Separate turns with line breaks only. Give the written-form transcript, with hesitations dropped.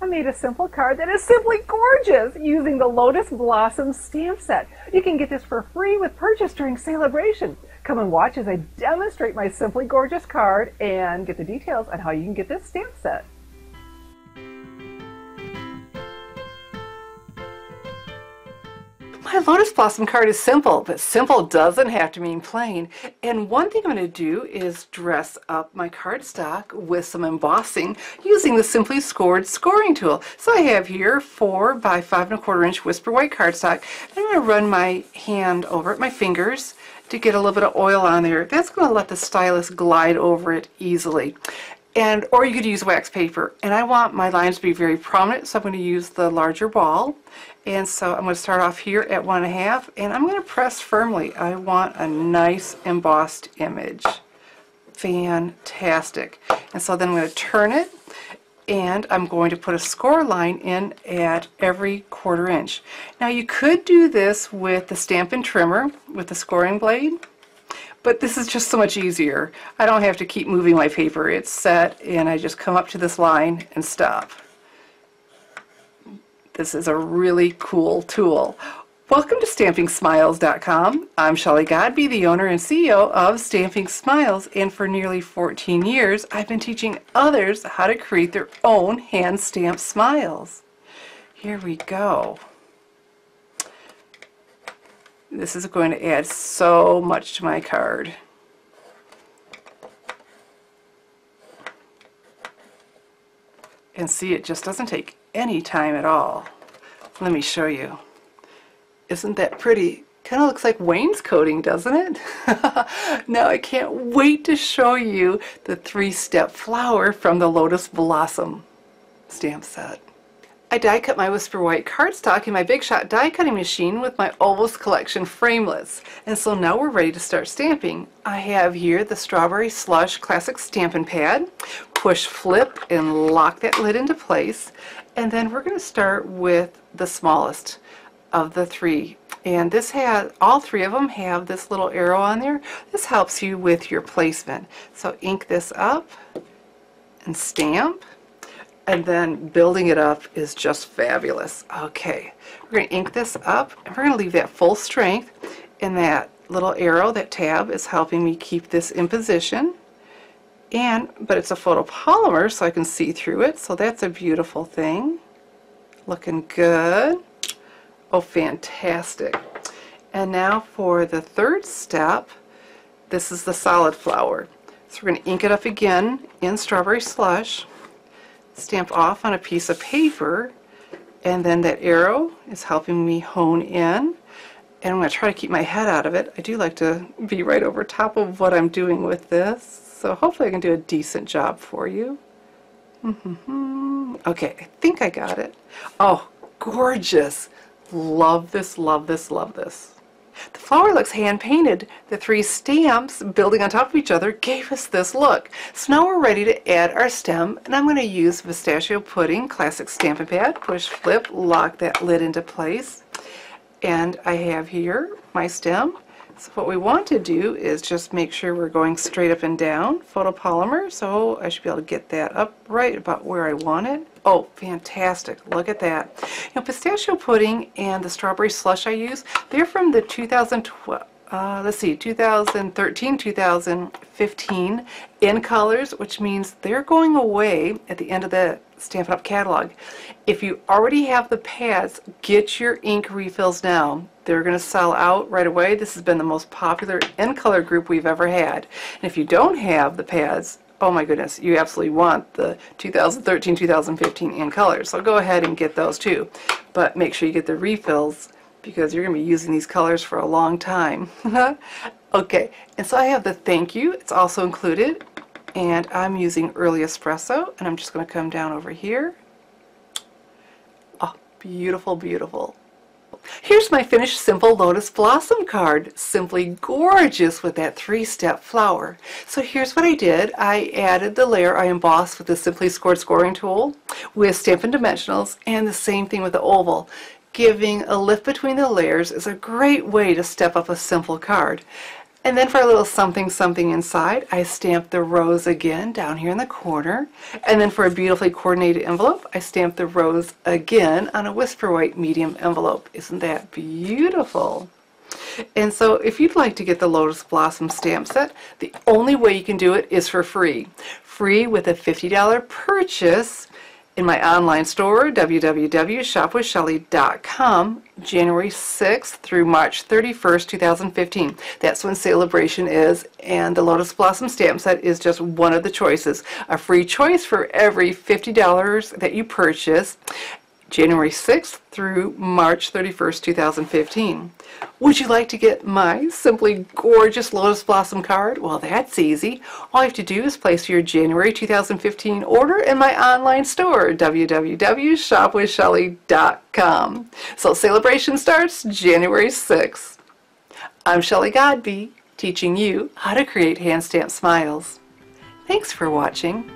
I made a simple card that is simply gorgeous using the Lotus Blossom stamp set. You can get this for free with purchase during celebration. Come and watch as I demonstrate my simply gorgeous card and get the details on how you can get this stamp set. My Lotus Blossom card is simple, but simple doesn't have to mean plain. And one thing I'm going to do is dress up my cardstock with some embossing using the Simply Scored scoring tool. So I have here 4 by 5 1/4 inch Whisper White cardstock. I'm going to run my hand over it, my fingers, to get a little bit of oil on there. That's going to let the stylus glide over it easily. Or you could use wax paper. And I want my lines to be very prominent, so I'm going to use the larger ball. And so I'm going to start off here at 1 1/2, and I'm going to press firmly. I want a nice embossed image. Fantastic. And so then I'm going to turn it, and I'm going to put a score line in at every 1/4 inch. Now you could do this with the Stampin' Trimmer, with the scoring blade, but this is just so much easier. I don't have to keep moving my paper. It's set, and I just come up to this line and stop. This is a really cool tool. Welcome to StampingSmiles.com. I'm Shelley Godby, the owner and CEO of Stamping Smiles, and for nearly 14 years I've been teaching others how to create their own hand-stamped smiles. Here we go. This is going to add so much to my card. And see, it just doesn't take any time at all. Let me show you. Isn't that pretty? Kind of looks like wainscoting, doesn't it? Now I can't wait to show you the 3-step flower from the Lotus Blossom stamp set. I die cut my Whisper White cardstock in my Big Shot die cutting machine with my Ovals Collection framelits. And so now we're ready to start stamping. I have here the Strawberry Slush Classic Stampin' Pad. Push, flip, and lock that lid into place. And then we're going to start with the smallest of the 3. And this has, all 3 of them have this little arrow on there. This helps you with your placement. So ink this up and stamp. And then building it up is just fabulous. Okay, we're going to ink this up, and we're going to leave that full strength, and that little arrow, that tab, is helping me keep this in position. But it's a photopolymer, so I can see through it, so that's a beautiful thing. Looking good. Oh, fantastic. And now for the 3rd step, this is the solid flower. So we're going to ink it up again in Strawberry Slush. Stamp off on a piece of paper, and then that arrow is helping me hone in, and I'm going to try to keep my head out of it. I do like to be right over top of what I'm doing with this, so hopefully I can do a decent job for you. Okay, I think I got it. Oh, gorgeous. Love this, love this, love this. The flower looks hand-painted. The 3 stamps building on top of each other gave us this look. So now we're ready to add our stem, and I'm going to use Pistachio Pudding Classic Stampin' Pad. Push, flip, lock that lid into place. And I have here my stem. So what we want to do is just make sure we're going straight up and down. Photopolymer, so I should be able to get that up right about where I want it. Oh, fantastic. Look at that. You know, Pistachio Pudding and the Strawberry Slush I use, they're from the 2013, 2015 in colors, which means they're going away at the end of the Stampin' Up! Catalog. If you already have the pads, get your ink refills now. They're going to sell out right away. This has been the most popular in color group we've ever had. And if you don't have the pads, oh my goodness, you absolutely want the 2013, 2015 in colors. So go ahead and get those too. But make sure you get the refills, because you're going to be using these colors for a long time. Okay, and so I have the thank you. It's also included. And I'm using Early Espresso, and I'm just going to come down over here. Oh, beautiful, beautiful. Here's my finished simple Lotus Blossom card. Simply gorgeous with that 3-step flower. So here's what I did. I added the layer I embossed with the Simply Scored scoring tool with Stampin' Dimensionals, and the same thing with the oval. Giving a lift between the layers is a great way to step up a simple card. And then for a little something something inside, I stamped the rose again down here in the corner. And then for a beautifully coordinated envelope, I stamped the rose again on a Whisper White medium envelope. Isn't that beautiful? And so if you'd like to get the Lotus Blossom stamp set, the only way you can do it is for free. Free with a $50 purchase in my online store, www.shopwithshelly.com, January 6th through March 31st, 2015. That's when Celebration is, and the Lotus Blossom stamp set is just one of the choices. A free choice for every $50 that you purchase, January 6th through March 31st, 2015. Would you like to get my simply gorgeous Lotus Blossom card? Well, that's easy. All you have to do is place your January 2015 order in my online store, www.shopwithshelly.com. So Celebration starts January 6th. I'm Shelley Godby, teaching you how to create hand stamped smiles. Thanks for watching.